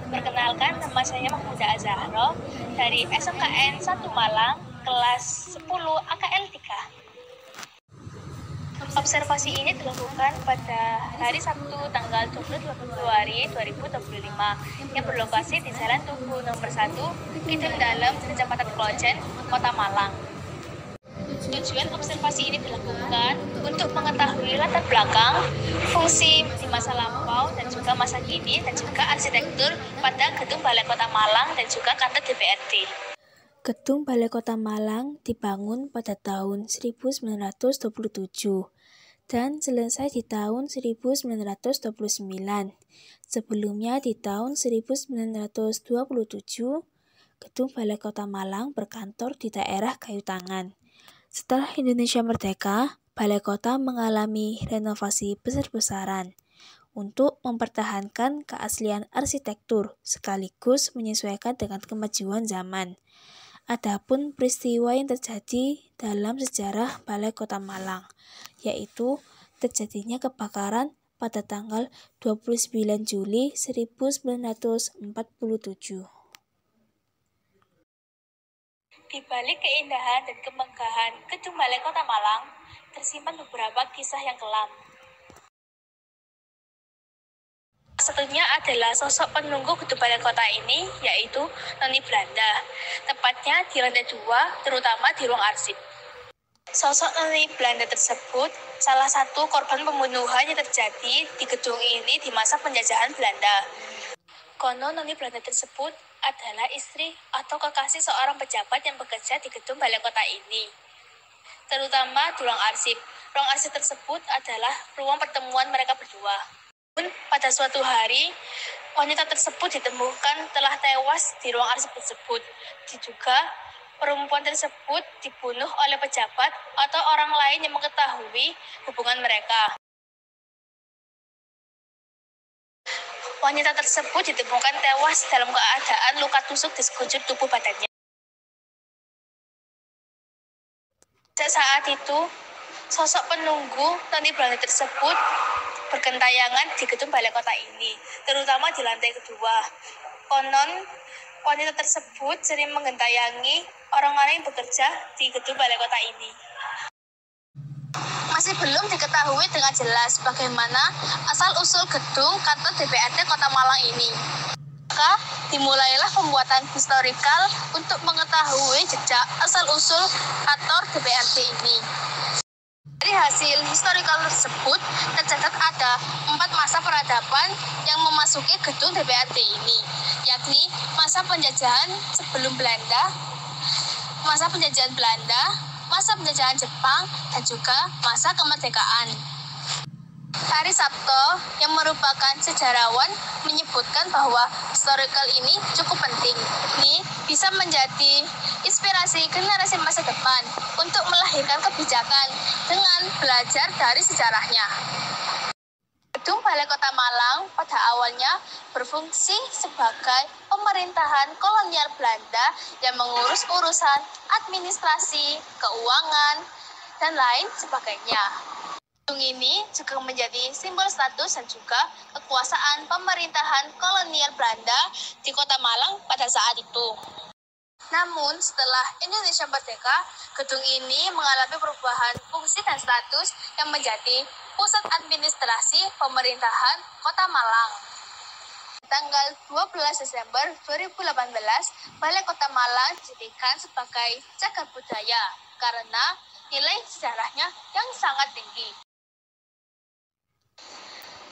Perkenalkan, nama saya Mahmuda Azahro dari SMKN 1 Malang, kelas 10 AKL 3. Observasi ini dilakukan pada hari Sabtu tanggal 28 Februari 2025 yang berlokasi di Jalan Tugu nomor 1, Kidul Dalem, Kecamatan Klojen, Kota Malang. Tujuan observasi ini dilakukan untuk mengetahui latar belakang, fungsi di masa lampau dan juga masa kini, dan juga arsitektur pada Gedung Balai Kota Malang dan juga kantor DPRD. Gedung Balai Kota Malang dibangun pada tahun 1927 dan selesai di tahun 1929. Sebelumnya di tahun 1927, Gedung Balai Kota Malang berkantor di daerah Kayu Tangan. Setelah Indonesia merdeka, Balai Kota mengalami renovasi besar-besaran untuk mempertahankan keaslian arsitektur sekaligus menyesuaikan dengan kemajuan zaman. Adapun peristiwa yang terjadi dalam sejarah Balai Kota Malang, yaitu terjadinya kebakaran pada tanggal 29 Juli 1947. Di balik keindahan dan kemegahan Gedung Balai Kota Malang, tersimpan beberapa kisah yang kelam. Satunya adalah sosok penunggu Gedung Balai Kota ini, yaitu Noni Belanda, tepatnya di lantai 2, terutama di ruang arsip. Sosok Noni Belanda tersebut salah satu korban pembunuhan yang terjadi di gedung ini di masa penjajahan Belanda. Konon Noni Belanda tersebut adalah istri atau kekasih seorang pejabat yang bekerja di Gedung Balai Kota ini, terutama di ruang arsip. Ruang arsip tersebut adalah ruang pertemuan mereka berdua. Pada suatu hari, wanita tersebut ditemukan telah tewas di ruang arsip tersebut. Diduga perempuan tersebut dibunuh oleh pejabat atau orang lain yang mengetahui hubungan mereka. Wanita tersebut ditemukan tewas dalam keadaan luka tusuk di sekujur tubuh badannya. Saat itu, sosok penunggu Noni Belanda tersebut bergentayangan di Gedung Balai Kota ini, terutama di lantai 2. Konon, wanita tersebut sering menggentayangi orang-orang yang bekerja di Gedung Balai Kota ini. Masih belum diketahui dengan jelas bagaimana asal-usul gedung kantor DPRD Kota Malang ini. Maka dimulailah pembuatan historikal untuk mengetahui jejak asal-usul kantor DPRD ini. Dari hasil historikal tersebut, tercatat ada 4 masa peradaban yang memasuki gedung DPRD ini, yakni masa penjajahan sebelum Belanda, masa penjajahan Belanda, masa penjajahan Jepang, dan juga masa kemerdekaan. Hari Sabto yang merupakan sejarawan menyebutkan bahwa historical ini cukup penting. Ini bisa menjadi inspirasi generasi masa depan untuk melahirkan kebijakan dengan belajar dari sejarahnya. Gedung Balai Kota Malang pada awalnya berfungsi sebagai pemerintahan kolonial Belanda yang mengurus urusan administrasi, keuangan, dan lain sebagainya. Gedung ini juga menjadi simbol status dan juga kekuasaan pemerintahan kolonial Belanda di Kota Malang pada saat itu. Namun, setelah Indonesia merdeka, gedung ini mengalami perubahan fungsi dan status yang menjadi pusat administrasi pemerintahan Kota Malang. Tanggal 12 Desember 2018, Balai Kota Malang dijadikan sebagai cagar budaya karena nilai sejarahnya yang sangat tinggi.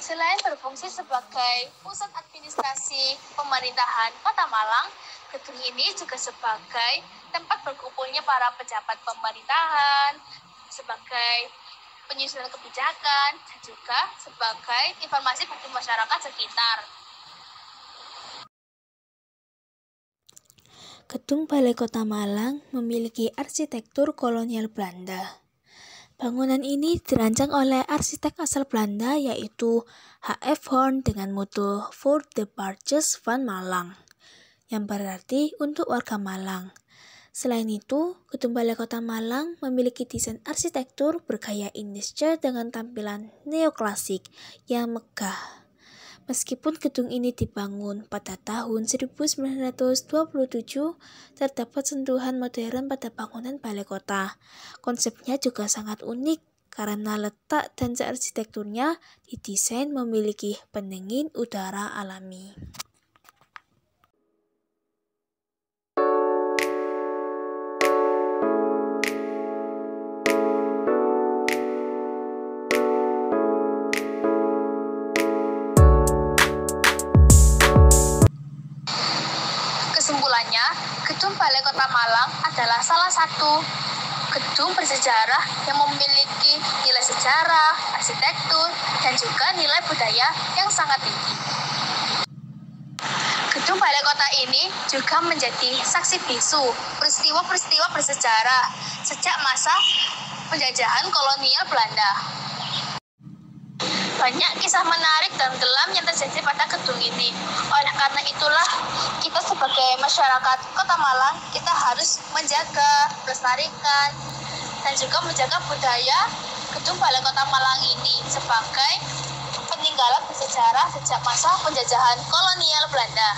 Selain berfungsi sebagai pusat administrasi pemerintahan Kota Malang, gedung ini juga sebagai tempat berkumpulnya para pejabat pemerintahan, sebagai penyusunan kebijakan, dan juga sebagai informasi bagi masyarakat sekitar. Gedung Balai Kota Malang memiliki arsitektur kolonial Belanda. Bangunan ini dirancang oleh arsitek asal Belanda yaitu H.F. Horn dengan moto For the Barges van Malang, yang berarti untuk warga Malang. Selain itu, Gedung Balai Kota Malang memiliki desain arsitektur bergaya Indonesia dengan tampilan neoklasik yang megah. Meskipun gedung ini dibangun pada tahun 1927, terdapat sentuhan modern pada bangunan balai kota. Konsepnya juga sangat unik karena letak dan arsitekturnya didesain memiliki pendingin udara alami. Kesimpulannya, Gedung Balai Kota Malang adalah salah satu gedung bersejarah yang memiliki nilai sejarah, arsitektur, dan juga nilai budaya yang sangat tinggi. Gedung Balai Kota ini juga menjadi saksi bisu peristiwa-peristiwa bersejarah sejak masa penjajahan kolonial Belanda. Banyak kisah menarik dan kelam yang terjadi pada gedung ini. Oleh karena itulah, kita sebagai masyarakat Kota Malang, kita harus menjaga, melestarikan, dan juga menjaga budaya Gedung Balai Kota Malang ini sebagai peninggalan bersejarah sejak masa penjajahan kolonial Belanda.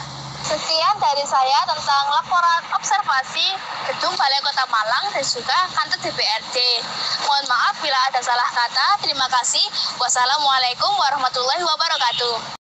Sekian dari saya tentang laporan observasi Gedung Balai Kota Malang dan juga kantor DPRD. Mohon maaf bila ada salah kata. Terima kasih. Wassalamualaikum warahmatullahi wabarakatuh.